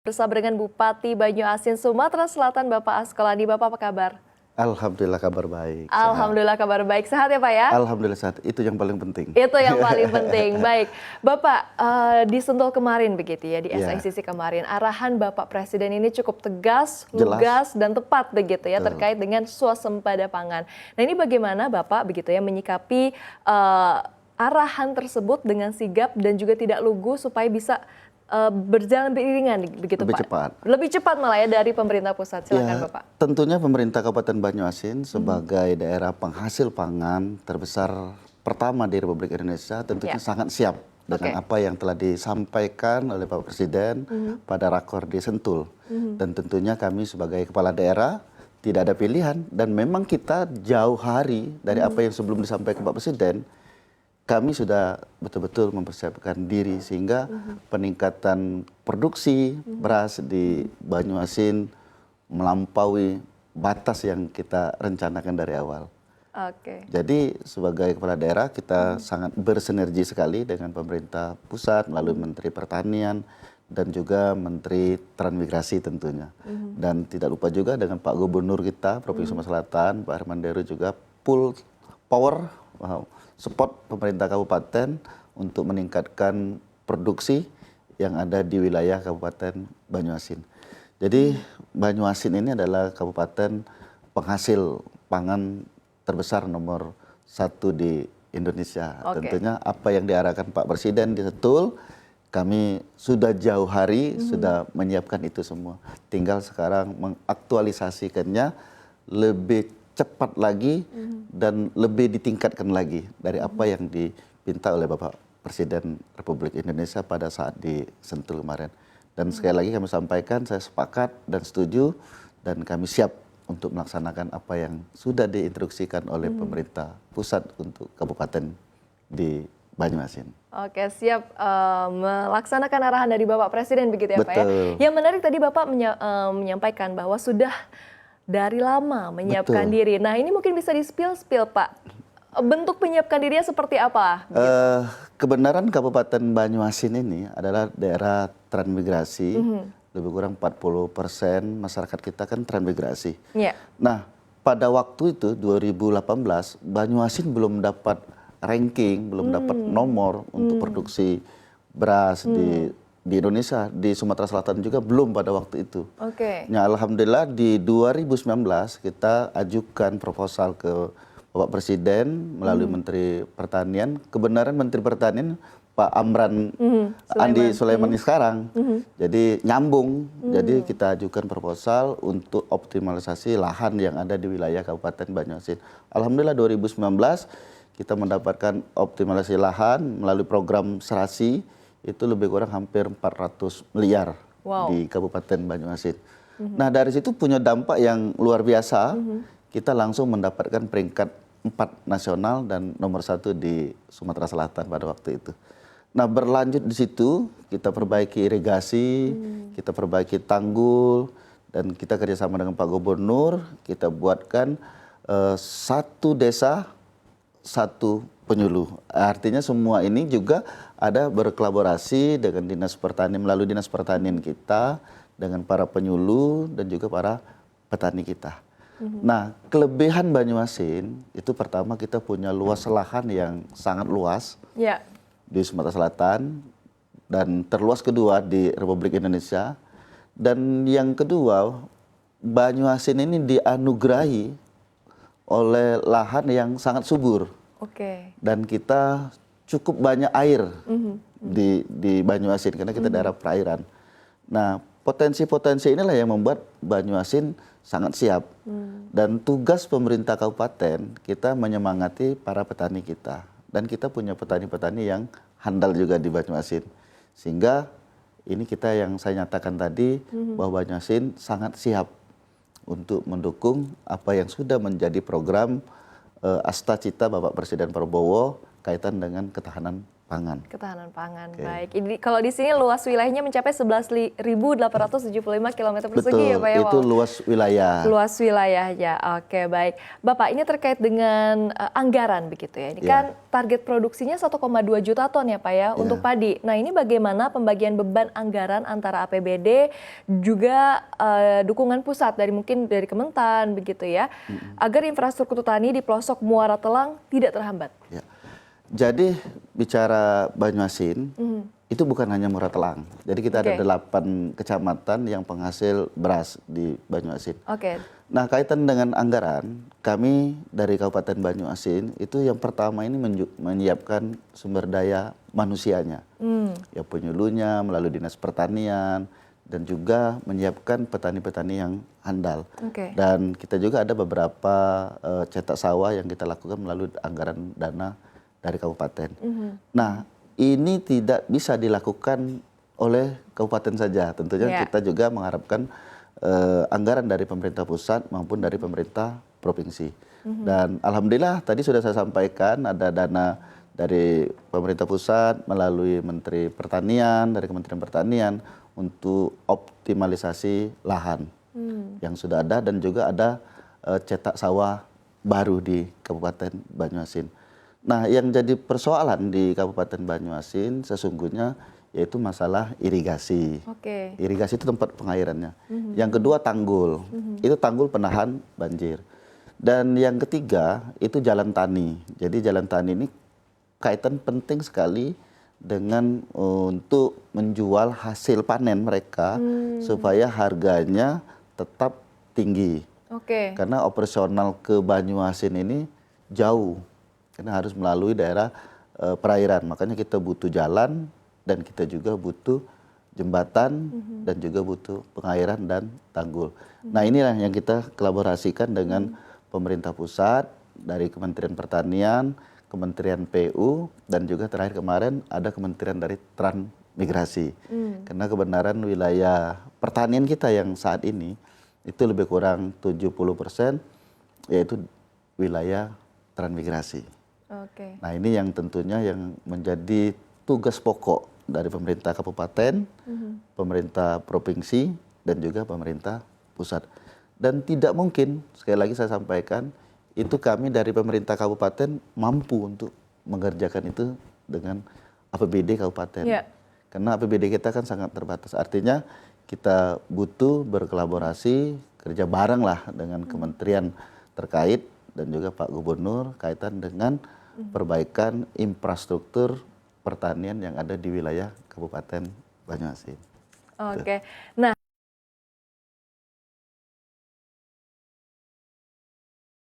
Bersama dengan Bupati Banyuasin, Sumatera Selatan, Bapak Askoladi. Bapak apa kabar? Alhamdulillah kabar baik. Alhamdulillah sehat. kabar baik. Sehat ya Pak ya? Alhamdulillah sehat. Itu yang paling penting. Itu yang paling penting. Baik, Bapak di Sentul kemarin begitu ya, di Ya. SICC kemarin, arahan Bapak Presiden ini cukup tegas, Jelas. lugas dan tepat begitu ya, Betul. terkait dengan swasembada pangan. Nah ini bagaimana Bapak begitu ya menyikapi arahan tersebut dengan sigap dan juga tidak lugu supaya bisa berjalan beriringan begitu Lebih Pak? cepat. Lebih cepat malah ya dari pemerintah pusat. Silakan Ya, Bapak. tentunya pemerintah Kabupaten Banyuasin sebagai daerah penghasil pangan terbesar pertama di Republik Indonesia tentunya sangat siap dengan apa yang telah disampaikan oleh Bapak Presiden pada rakor di Sentul. Dan tentunya kami sebagai kepala daerah tidak ada pilihan dan memang kita jauh hari dari apa yang sebelum disampaikan Pak Presiden. Kami sudah betul-betul mempersiapkan diri sehingga peningkatan produksi beras di Banyuasin melampaui batas yang kita rencanakan dari awal. Oke. Jadi sebagai kepala daerah kita sangat bersinergi sekali dengan pemerintah pusat melalui Menteri Pertanian dan juga Menteri Transmigrasi tentunya. Dan tidak lupa juga dengan Pak Gubernur kita Provinsi Sumatera Selatan, Pak Herman Deru juga full power support pemerintah kabupaten untuk meningkatkan produksi yang ada di wilayah Kabupaten Banyuasin. Jadi Banyuasin ini adalah kabupaten penghasil pangan terbesar nomor 1 di Indonesia. Tentunya apa yang diarahkan Pak Presiden di Sentul, kami sudah jauh hari sudah menyiapkan itu semua. Tinggal sekarang mengaktualisasikannya lebih cepat lagi dan lebih ditingkatkan lagi dari apa yang dipinta oleh Bapak Presiden Republik Indonesia pada saat di Sentul kemarin. Dan sekali lagi kami sampaikan, saya sepakat dan setuju dan kami siap untuk melaksanakan apa yang sudah diinstruksikan oleh pemerintah pusat untuk kabupaten di Banyuasin. Oke, siap melaksanakan arahan dari Bapak Presiden begitu ya Pak ya. Betul. Yang menarik tadi Bapak menyampaikan bahwa sudah dari lama menyiapkan diri. Nah ini mungkin bisa di-spill Pak. Bentuk menyiapkan dirinya seperti apa? Kebenaran Kabupaten Banyuasin ini adalah daerah transmigrasi. Lebih kurang 40% masyarakat kita kan transmigrasi. Nah pada waktu itu 2018 Banyuasin belum dapat ranking, belum dapat nomor untuk produksi beras di Indonesia, di Sumatera Selatan juga belum pada waktu itu. Ya, alhamdulillah di 2019 kita ajukan proposal ke Bapak Presiden melalui Menteri Pertanian. Kebenaran Menteri Pertanian Pak Amran Andi Sulaiman ini sekarang. Jadi nyambung. Jadi kita ajukan proposal untuk optimalisasi lahan yang ada di wilayah Kabupaten Banyuasin. Alhamdulillah 2019 kita mendapatkan optimalisasi lahan melalui program serasi. Itu lebih kurang hampir 400 miliar di Kabupaten Banyuasin. Nah dari situ punya dampak yang luar biasa. Kita langsung mendapatkan peringkat 4 nasional dan nomor 1 di Sumatera Selatan pada waktu itu. Nah berlanjut di situ kita perbaiki irigasi, kita perbaiki tanggul, dan kita kerjasama dengan Pak Gubernur, kita buatkan satu desa, satu penyuluh. Artinya semua ini juga ada berkolaborasi dengan Dinas Pertanian, melalui Dinas Pertanian kita, dengan para penyuluh dan juga para petani kita. Nah, kelebihan Banyuasin itu pertama kita punya luas lahan yang sangat luas di Sumatera Selatan dan terluas kedua di Republik Indonesia. Dan yang kedua, Banyuasin ini dianugerahi oleh lahan yang sangat subur. Dan kita cukup banyak air di Banyuasin karena kita daerah perairan. Nah, potensi-potensi inilah yang membuat Banyuasin sangat siap. Dan tugas pemerintah kabupaten kita menyemangati para petani kita. Dan kita punya petani-petani yang handal juga di Banyuasin. Sehingga ini kita yang saya nyatakan tadi bahwa Banyuasin sangat siap untuk mendukung apa yang sudah menjadi program Asta Cita Bapak Presiden Prabowo kaitan dengan ketahanan pangan. Ketahanan pangan, baik. Ini kalau di sini luas wilayahnya mencapai 11.875 km persegi ya Pak ya? Itu luas wilayah. Luas wilayahnya, oke baik. Bapak, ini terkait dengan anggaran begitu ya. Ini kan target produksinya 1,2 juta ton ya Pak ya untuk padi. Nah ini bagaimana pembagian beban anggaran antara APBD juga dukungan pusat dari mungkin dari Kementan begitu ya, agar infrastruktur tani di pelosok Muara Telang tidak terhambat. Ya. Jadi bicara Banyuasin, itu bukan hanya Muara Telang. Jadi kita ada 8 kecamatan yang penghasil beras di Banyuasin. Nah kaitan dengan anggaran, kami dari Kabupaten Banyuasin itu yang pertama ini menyiapkan sumber daya manusianya. Ya penyuluhnya melalui Dinas Pertanian dan juga menyiapkan petani-petani yang handal. Dan kita juga ada beberapa cetak sawah yang kita lakukan melalui anggaran dana dari kabupaten. Nah, ini tidak bisa dilakukan oleh kabupaten saja. Tentunya kita juga mengharapkan anggaran dari pemerintah pusat maupun dari pemerintah provinsi. Dan alhamdulillah tadi sudah saya sampaikan ada dana dari pemerintah pusat melalui Menteri Pertanian, dari Kementerian Pertanian untuk optimalisasi lahan yang sudah ada dan juga ada cetak sawah baru di Kabupaten Banyuasin. Nah, yang jadi persoalan di Kabupaten Banyuasin sesungguhnya yaitu masalah irigasi. Irigasi itu tempat pengairannya. Yang kedua tanggul, itu tanggul penahan banjir. Dan yang ketiga itu jalan tani. Jadi jalan tani ini kaitan penting sekali dengan untuk menjual hasil panen mereka supaya harganya tetap tinggi. Karena operasional ke Banyuasin ini jauh. Karena harus melalui daerah perairan, makanya kita butuh jalan dan kita juga butuh jembatan dan juga butuh pengairan dan tanggul. Nah inilah yang kita kolaborasikan dengan pemerintah pusat dari Kementerian Pertanian, Kementerian PU dan juga terakhir kemarin ada Kementerian dari Transmigrasi. Karena kebenaran wilayah pertanian kita yang saat ini itu lebih kurang 70% yaitu wilayah transmigrasi. Nah ini yang tentunya yang menjadi tugas pokok dari pemerintah kabupaten, pemerintah provinsi, dan juga pemerintah pusat. Dan tidak mungkin, sekali lagi saya sampaikan, itu kami dari pemerintah kabupaten mampu untuk mengerjakan itu dengan APBD kabupaten. Karena APBD kita kan sangat terbatas. Artinya kita butuh berkolaborasi, kerja bareng lah dengan kementerian terkait, dan juga Pak Gubernur kaitan dengan perbaikan infrastruktur pertanian yang ada di wilayah Kabupaten Banyuasin. Nah